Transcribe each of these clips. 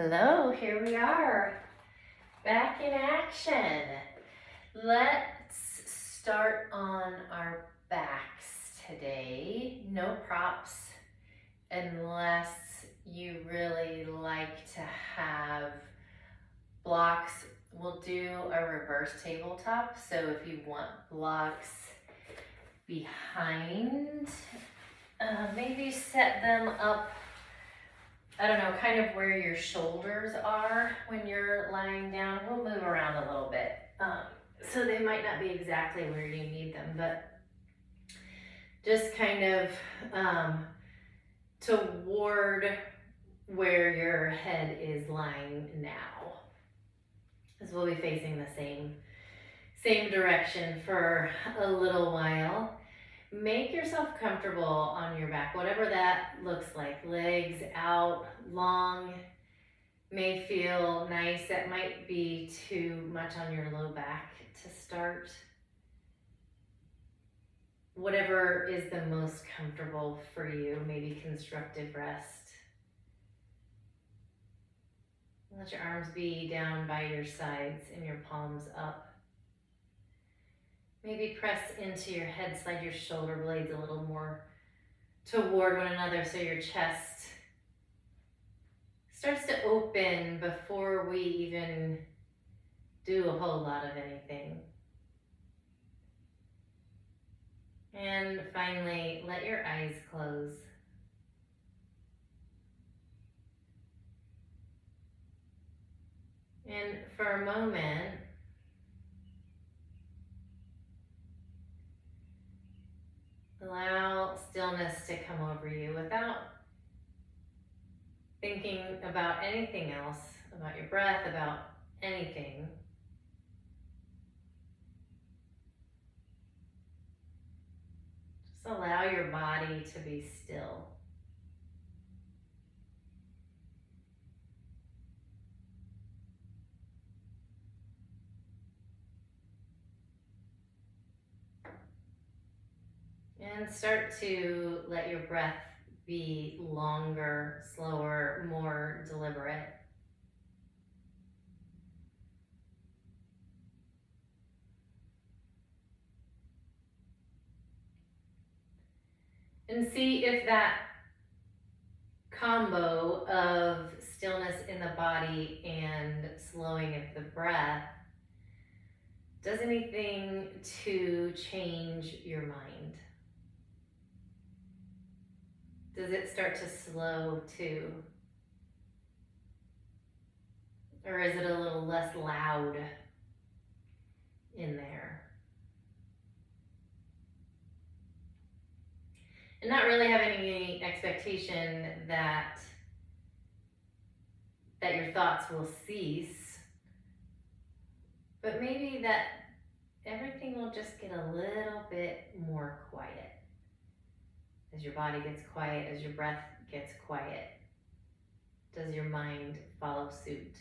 Hello, here we are, back in action. Let's start on our backs today. No props, unless you really like to have blocks. We'll do a reverse tabletop, so if you want blocks behind, maybe set them up, I don't know, kind of where your shoulders are when you're lying down. We'll move around a little bit. So they might not be exactly where you need them, but just kind of toward where your head is lying now. Because we'll be facing the same direction for a little while. Make yourself comfortable on your back, whatever that looks like. Legs out, long, may feel nice. That might be too much on your low back to start. Whatever is the most comfortable for you, maybe constructive rest. Let your arms be down by your sides and your palms up. Maybe press into your head, slide your shoulder blades a little more toward one another so your chest starts to open before we even do a whole lot of anything. And finally, let your eyes close. And for a moment, allow stillness to come over you without thinking about anything else, about your breath, about anything. Just allow your body to be still. And start to let your breath be longer, slower, more deliberate. And see if that combo of stillness in the body and slowing of the breath does anything to change your mind. Does it start to slow too? Or is it a little less loud in there? And not really having any expectation that your thoughts will cease, but maybe that everything will just get a little bit more quiet. As your body gets quiet, as your breath gets quiet, does your mind follow suit?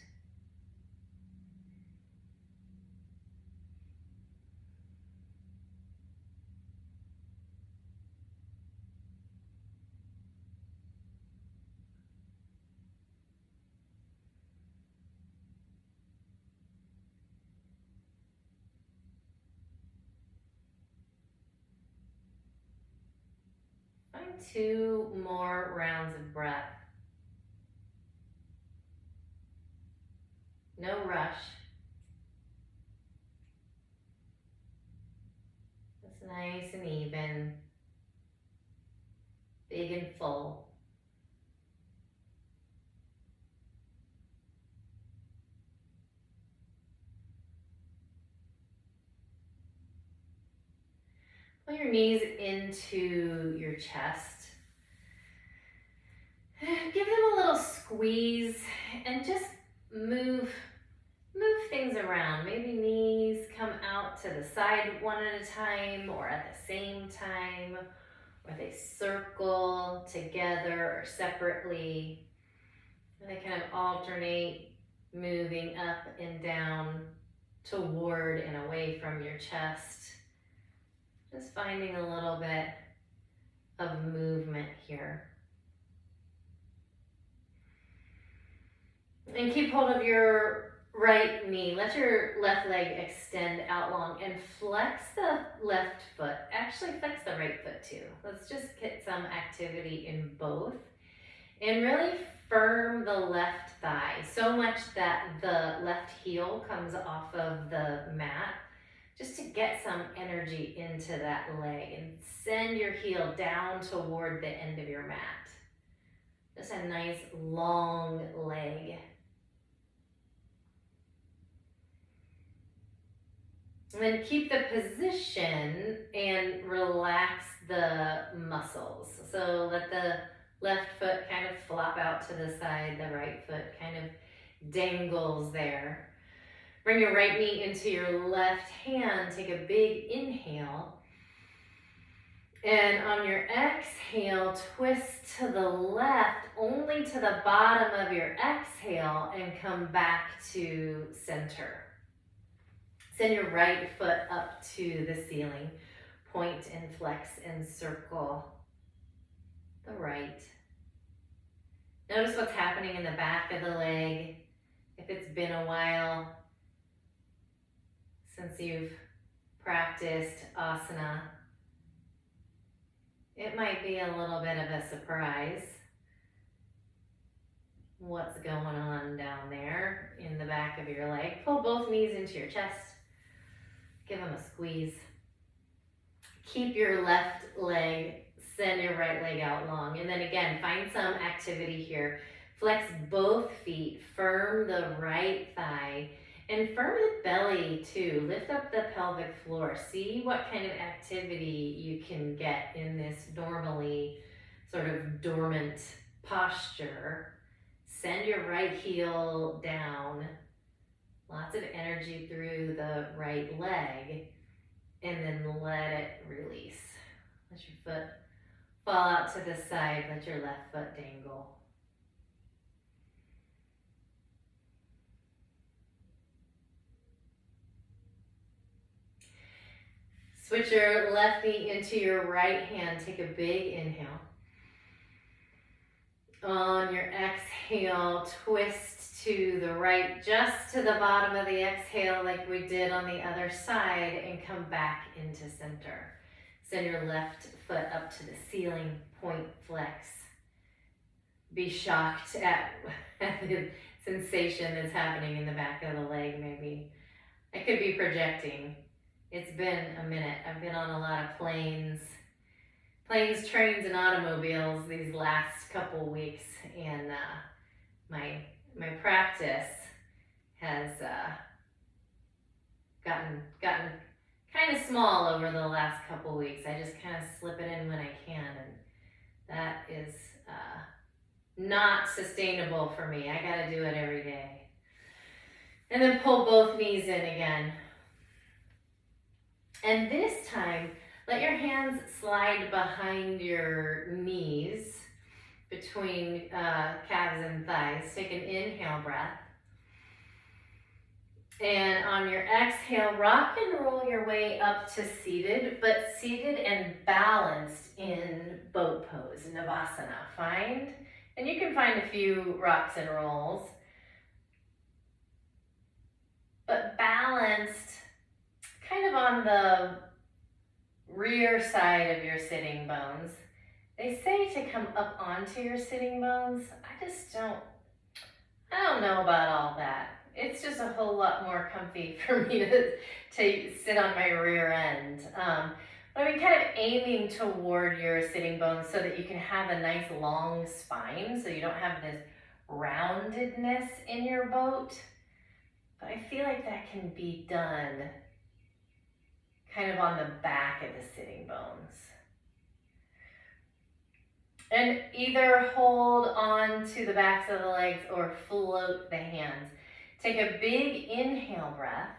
Find 2 more rounds of breath. No rush. It's nice and even, big and full. Pull your knees into your chest. Give them a little squeeze and just move things around. Maybe knees come out to the side one at a time or at the same time, or they circle together or separately. And they kind of alternate moving up and down toward and away from your chest. Just finding a little bit of movement here. And keep hold of your right knee. Let your left leg extend out long and flex the left foot. Actually, flex the right foot too. Let's just get some activity in both. And really firm the left thigh so much that the left heel comes off of the mat, just to get some energy into that leg, and send your heel down toward the end of your mat. Just a nice long leg. And then keep the position and relax the muscles. So let the left foot kind of flop out to the side, the right foot kind of dangles there. Bring your right knee into your left hand, take a big inhale. And on your exhale, twist to the left, only to the bottom of your exhale, and come back to center. Send your right foot up to the ceiling. Point and flex and circle the right. Notice what's happening in the back of the leg. If it's been a while since you've practiced asana, it might be a little bit of a surprise what's going on down there in the back of your leg. Pull both knees into your chest. Give them a squeeze. Keep your left leg, send your right leg out long. And then again, find some activity here. Flex both feet, firm the right thigh, and firm the belly too. Lift up the pelvic floor. See what kind of activity you can get in this normally sort of dormant posture. Send your right heel down. Lots of energy through the right leg, and then let it release. Let your foot fall out to the side. Let your left foot dangle. Switch your left knee into your right hand. Take a big inhale. On your exhale, twist to the right, just to the bottom of the exhale like we did on the other side, and come back into center. Send your left foot up to the ceiling, point, flex. Be shocked at the sensation that's happening in the back of the leg maybe. I could be projecting. It's been a minute. I've been on a lot of planes, trains, and automobiles these last couple weeks, and my practice has gotten kind of small over the last couple weeks. I just kind of slip it in when I can, and that is not sustainable for me. I gotta do it every day. And then pull both knees in again. And this time, let your hands slide behind your knees, between calves and thighs. Take an inhale breath. And on your exhale, rock and roll your way up to seated, but seated and balanced in boat pose, Navasana. And you can find a few rocks and rolls, but balanced kind of on the rear side of your sitting bones. They say to come up onto your sitting bones. I don't know about all that. It's just a whole lot more comfy for me to sit on my rear end. But I mean, kind of aiming toward your sitting bones so that you can have a nice long spine, so you don't have this roundedness in your boat. But I feel like that can be done kind of on the back of the sitting bones. And either hold on to the backs of the legs or float the hands. Take a big inhale breath.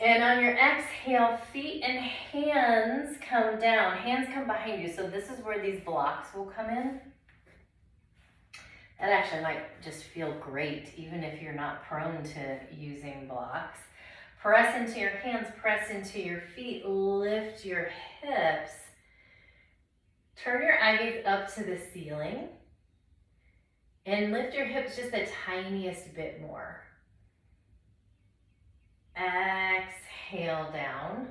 And on your exhale, feet and hands come down. Hands come behind you. So this is where these blocks will come in. That actually might just feel great, even if you're not prone to using blocks. Press into your hands, press into your feet, lift your hips. Turn your eye gaze up to the ceiling And lift your hips just the tiniest bit more. Exhale down.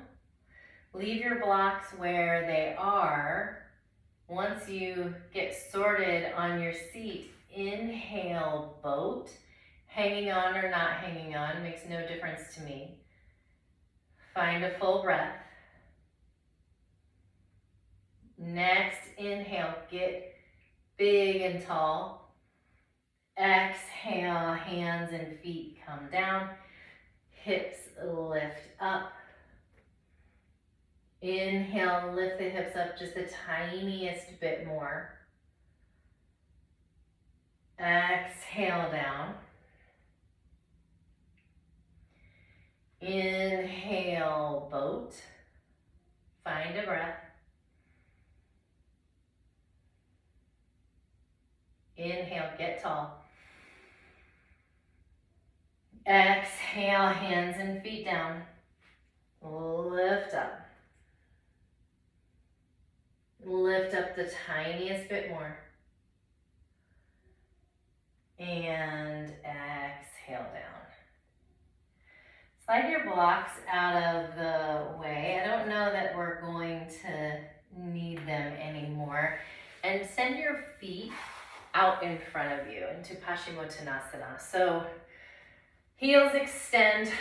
Leave your blocks where they are. Once you get sorted on your seat, inhale, boat. Hanging on or not hanging on makes no difference to me. Find a full breath. Next, inhale, get big and tall. Exhale, hands and feet come down. Hips lift up. Inhale, lift the hips up just the tiniest bit more. Exhale down. Inhale, boat. Find a breath. Inhale, get tall. Exhale, hands and feet down. Lift up. Lift up the tiniest bit more. And exhale down. Slide your blocks out of the way. I don't know that we're going to need them anymore. And send your feet out in front of you into Paschimottanasana. So heels extend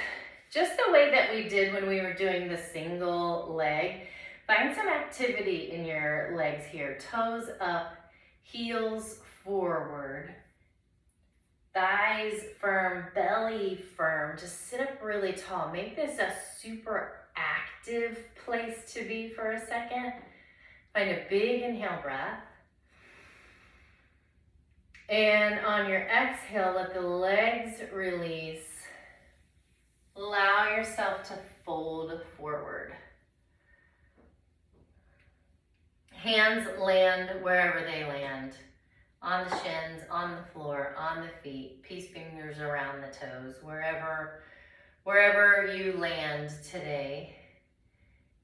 just the way that we did when we were doing the single leg. Find some activity in your legs here. Toes up, heels forward. Thighs firm, belly firm. Just sit up really tall. Make this a super active place to be for a second. Find a big inhale breath. And on your exhale, let the legs release. Allow yourself to fold forward. Hands land wherever they land. On the shins, on the floor, on the feet, peace fingers around the toes, wherever you land today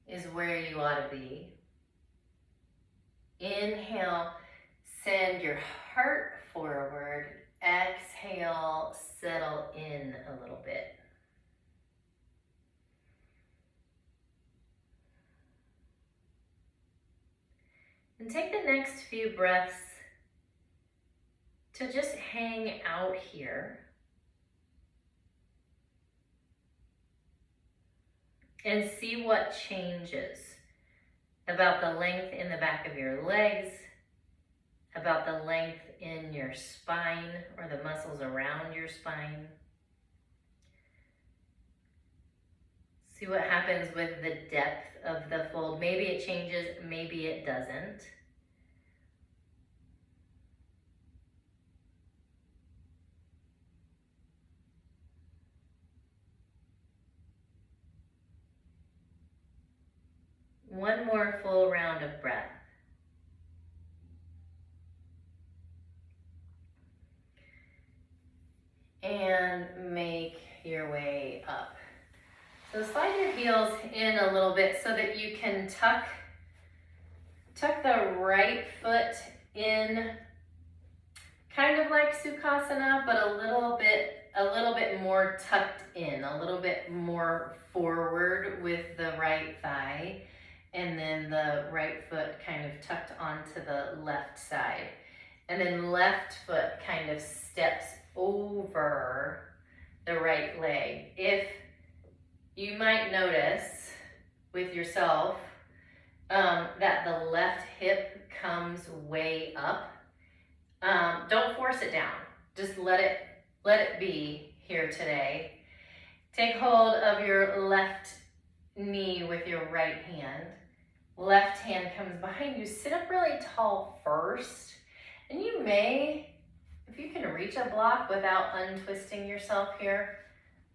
is where you ought to be. Inhale, send your heart forward. Exhale, settle in a little bit. And take the next few breaths to just hang out here and see what changes about the length in the back of your legs, about the length in your spine or the muscles around your spine. See what happens with the depth of the fold. Maybe it changes, maybe it doesn't. One more full round of breath. And make your way up. So slide your heels in a little bit so that you can tuck the right foot in, kind of like Sukhasana, but a little bit more tucked in, a little bit more forward with the right thigh, and then the right foot kind of tucked onto the left side. And then left foot kind of steps over the right leg. If you might notice with yourself that the left hip comes way up. Don't force it down. Just let it be here today. Take hold of your left knee with your right hand. Left hand comes behind you. Sit up really tall first. And you may, if you can reach a block without untwisting yourself here,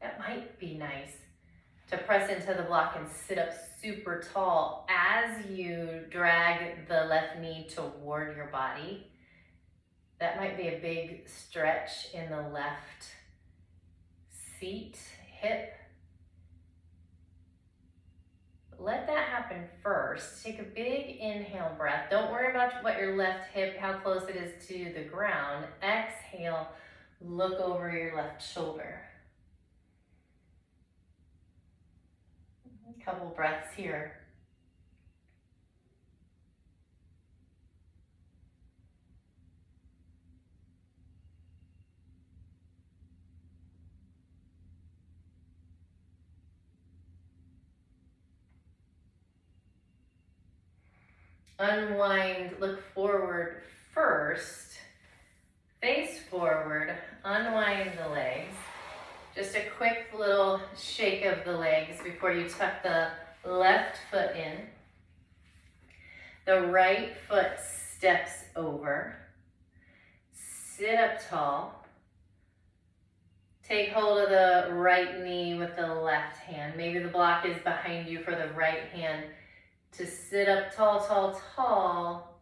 that might be nice to press into the block and sit up super tall as you drag the left knee toward your body. That might be a big stretch in the left seat, hip. Let that happen first. Take a big inhale breath. Don't worry about what your left hip, how close it is to the ground. Exhale. inhale, look over your left shoulder. A couple breaths here. Unwind, look forward first, face forward, unwind the legs. Just a quick little shake of the legs before you tuck the left foot in. The right foot steps over. Sit up tall. Take hold of the right knee with the left hand. Maybe the block is behind you for the right hand. To sit up tall, tall, tall,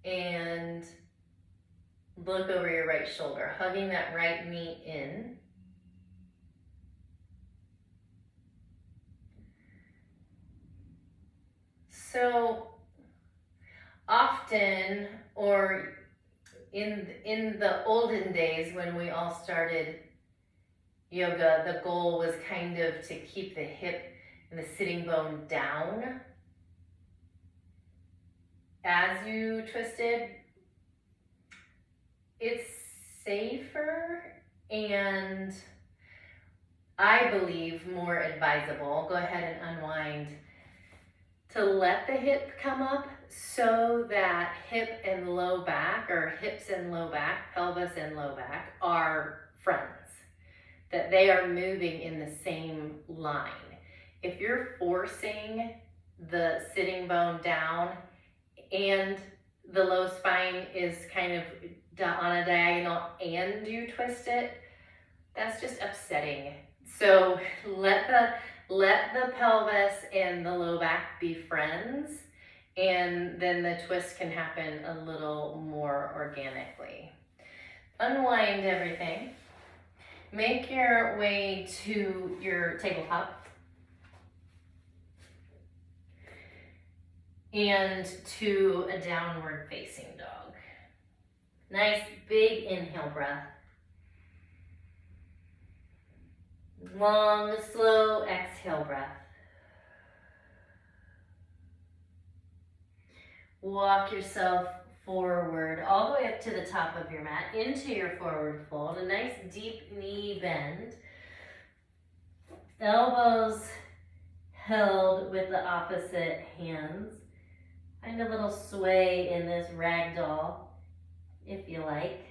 and look over your right shoulder, hugging that right knee in. So often, or in the olden days when we all started yoga, the goal was kind of to keep the hip and the sitting bone down as you twisted. It's safer and I believe more advisable. Go ahead and unwind to let the hip come up so that hip and low back, or hips and low back, pelvis and low back are friends, that they are moving in the same line. If you're forcing the sitting bone down and the low spine is kind of on a diagonal and you twist it, that's just upsetting. So let the pelvis and the low back be friends, and then the twist can happen a little more organically. Unwind everything. Make your way to your tabletop and to a downward facing dog. Nice big inhale breath. Long, slow exhale breath. Walk yourself forward all the way up to the top of your mat, into your forward fold. A nice deep knee bend. Elbows held with the opposite hands. Find a little sway in this ragdoll, if you like.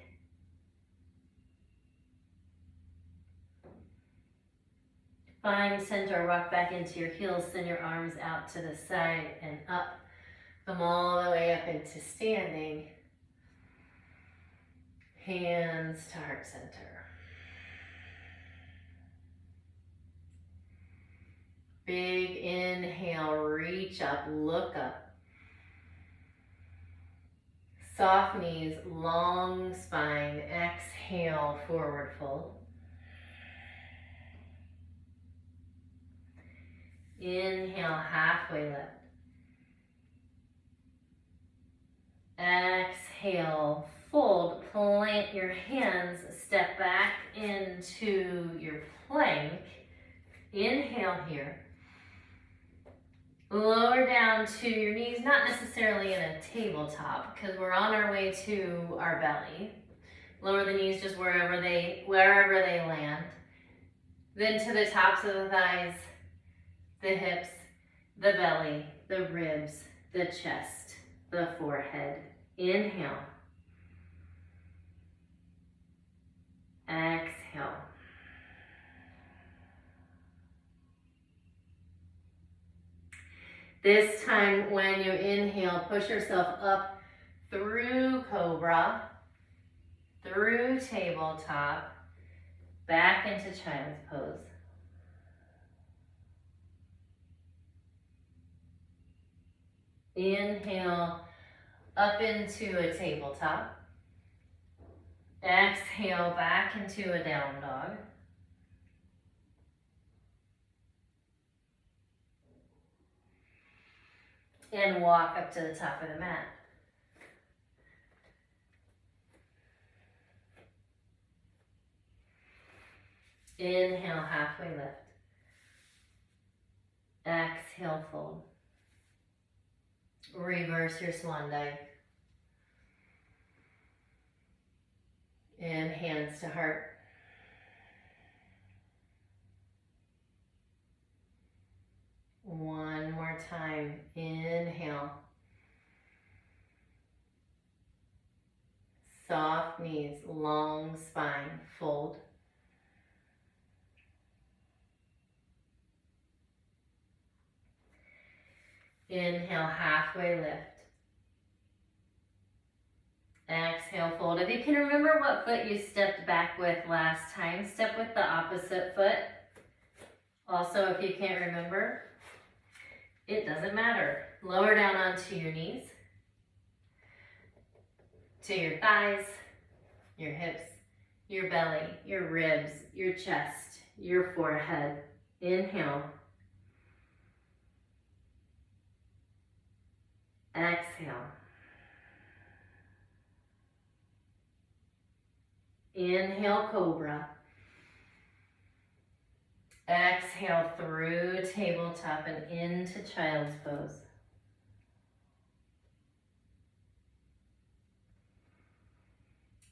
Find center, walk back into your heels, send your arms out to the side and up. Come all the way up into standing. Hands to heart center. Big inhale, reach up, look up. Soft knees, long spine. Exhale, forward fold. Inhale, halfway lift. Exhale, fold, plant your hands, step back into your plank. Inhale here. Lower down to your knees, not necessarily in a tabletop because we're on our way to our belly. Lower the knees just wherever they land. Then to the tops of the thighs, the hips, the belly, the ribs, the chest, the forehead. Inhale. Exhale. This time when you inhale, push yourself up through cobra, through tabletop, back into child's pose. Inhale up into a tabletop. Exhale back into a down dog. And walk up to the top of the mat. Inhale, halfway lift. Exhale, fold. Reverse your swan dive. And hands to heart. One more time. Inhale. Soft knees, long spine, fold. Inhale, halfway lift. Exhale, fold. If you can remember what foot you stepped back with last time, step with the opposite foot. Also, if you can't remember, it doesn't matter. Lower down onto your knees, to your thighs, your hips, your belly, your ribs, your chest, your forehead. Inhale. Exhale. Inhale, cobra. Exhale through tabletop and into child's pose.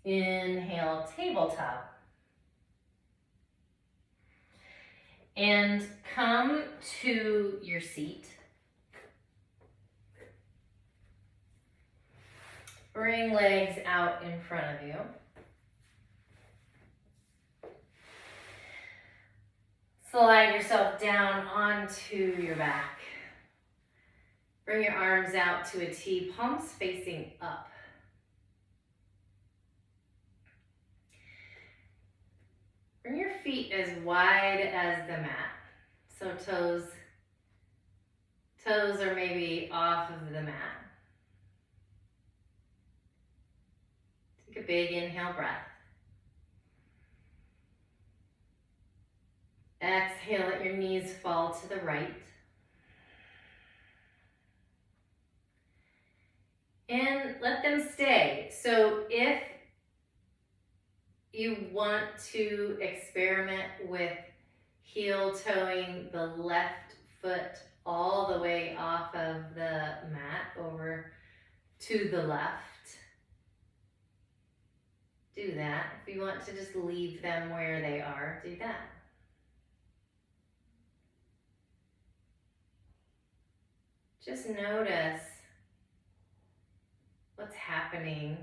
Inhale, tabletop. And come to your seat. Bring legs out in front of you. Slide yourself down onto your back. Bring your arms out to a T, palms facing up. Bring your feet as wide as the mat. So toes are maybe off of the mat. Take a big inhale breath. Exhale, let your knees fall to the right. And let them stay. So if you want to experiment with heel toeing the left foot all the way off of the mat over to the left, do that. If you want to just leave them where they are, do that. Just notice what's happening.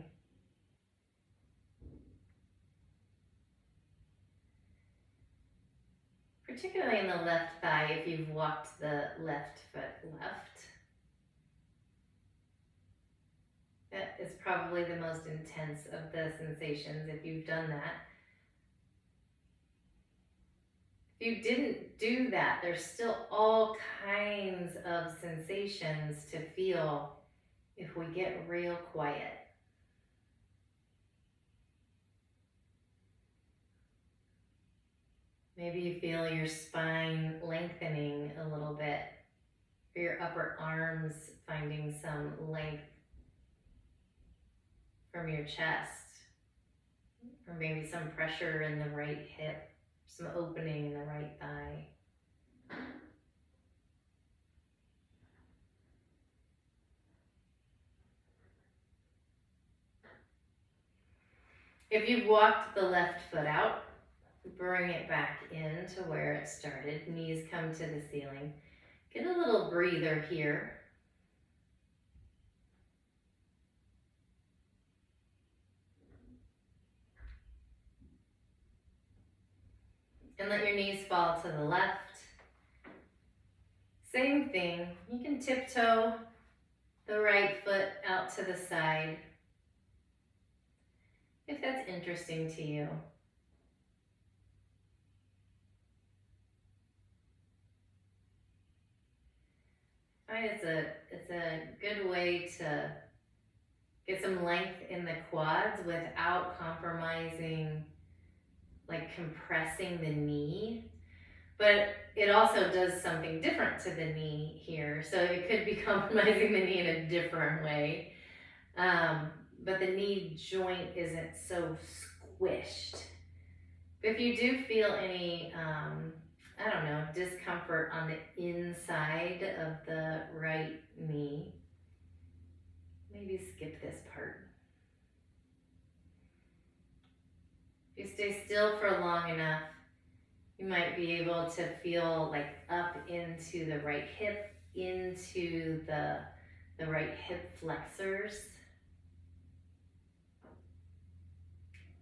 Particularly in the left thigh, if you've walked the left foot left. That is probably the most intense of the sensations if you've done that. If you didn't do that, there's still all kinds of sensations to feel if we get real quiet. Maybe you feel your spine lengthening a little bit, or your upper arms finding some length from your chest, or maybe some pressure in the right hip, some opening in the right thigh. If you've walked the left foot out, bring it back in to where it started. Knees come to the ceiling. Get a little breather here. And let your knees fall to the left. Same thing. You can tiptoe the right foot out to the side if that's interesting to you. It's a good way to get some length in the quads without compromising, like compressing the knee. But it also does something different to the knee here. So it could be compromising the knee in a different way. But the knee joint isn't so squished. If you do feel any, I don't know, discomfort on the inside of the right knee, maybe skip this part. If you stay still for long enough, you might be able to feel like up into the right hip, into the right hip flexors.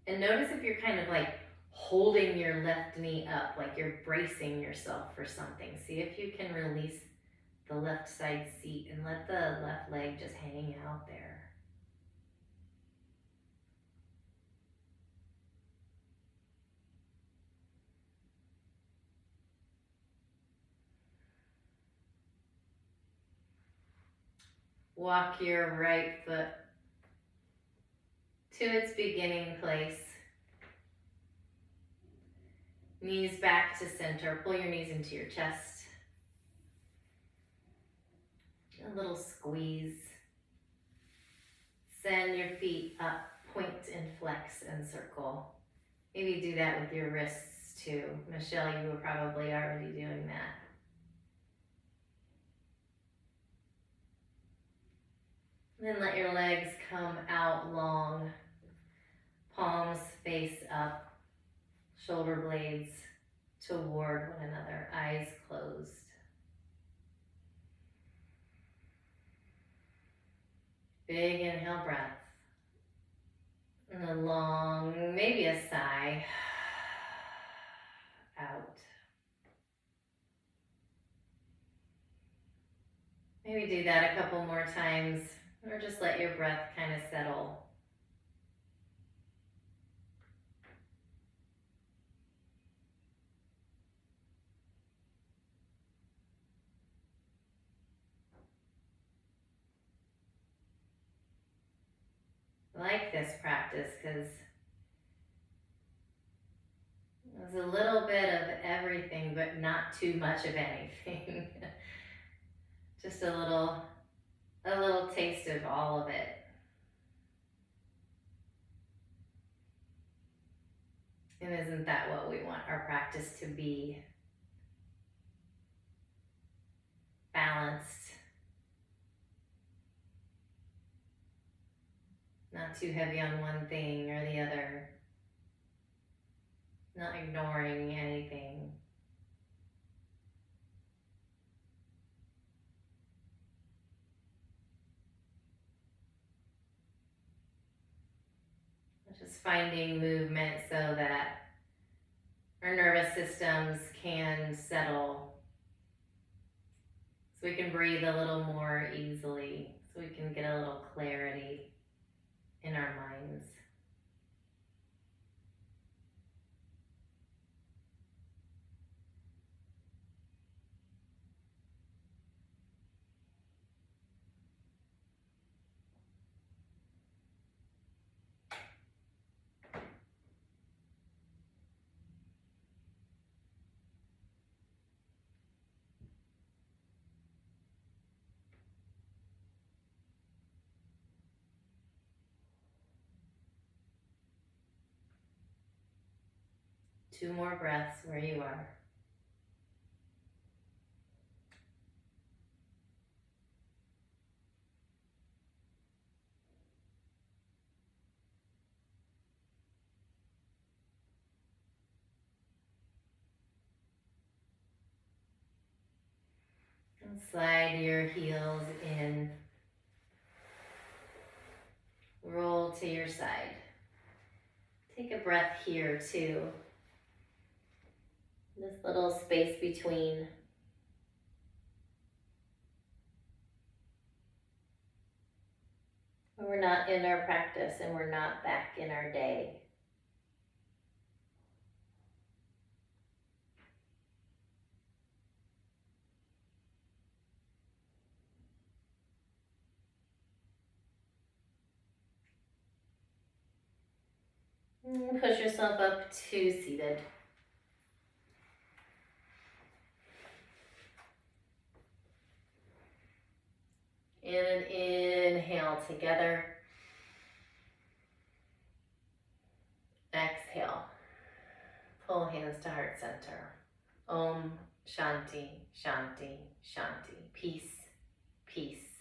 And notice if you're kind of like holding your left knee up, like you're bracing yourself for something. See if you can release the left side seat and let the left leg just hang out there. Walk your right foot to its beginning place. Knees back to center. Pull your knees into your chest. A little squeeze. Send your feet up, point and flex and circle. Maybe do that with your wrists too. Michelle, you were probably already doing that. Then let your legs come out long. Palms face up. Shoulder blades toward one another. Eyes closed. Big inhale breath. And a long, maybe a sigh. Out. Maybe do that a couple more times, or just let your breath kind of settle. I like this practice because it's a little bit of everything, but not too much of anything. Just a little taste of all of it. And isn't that what we want our practice to be? Balanced. Not too heavy on one thing or the other. Not ignoring anything. Just finding movement so that our nervous systems can settle. So we can breathe a little more easily. So we can get a little clarity in our minds. Two more breaths where you are. And slide your heels in. Roll to your side. Take a breath here too. This little space between. We're not in our practice and we're not back in our day. And push yourself up to seated. And an inhale together. Exhale. Pull hands to heart center. Om Shanti, Shanti, Shanti. Peace, peace.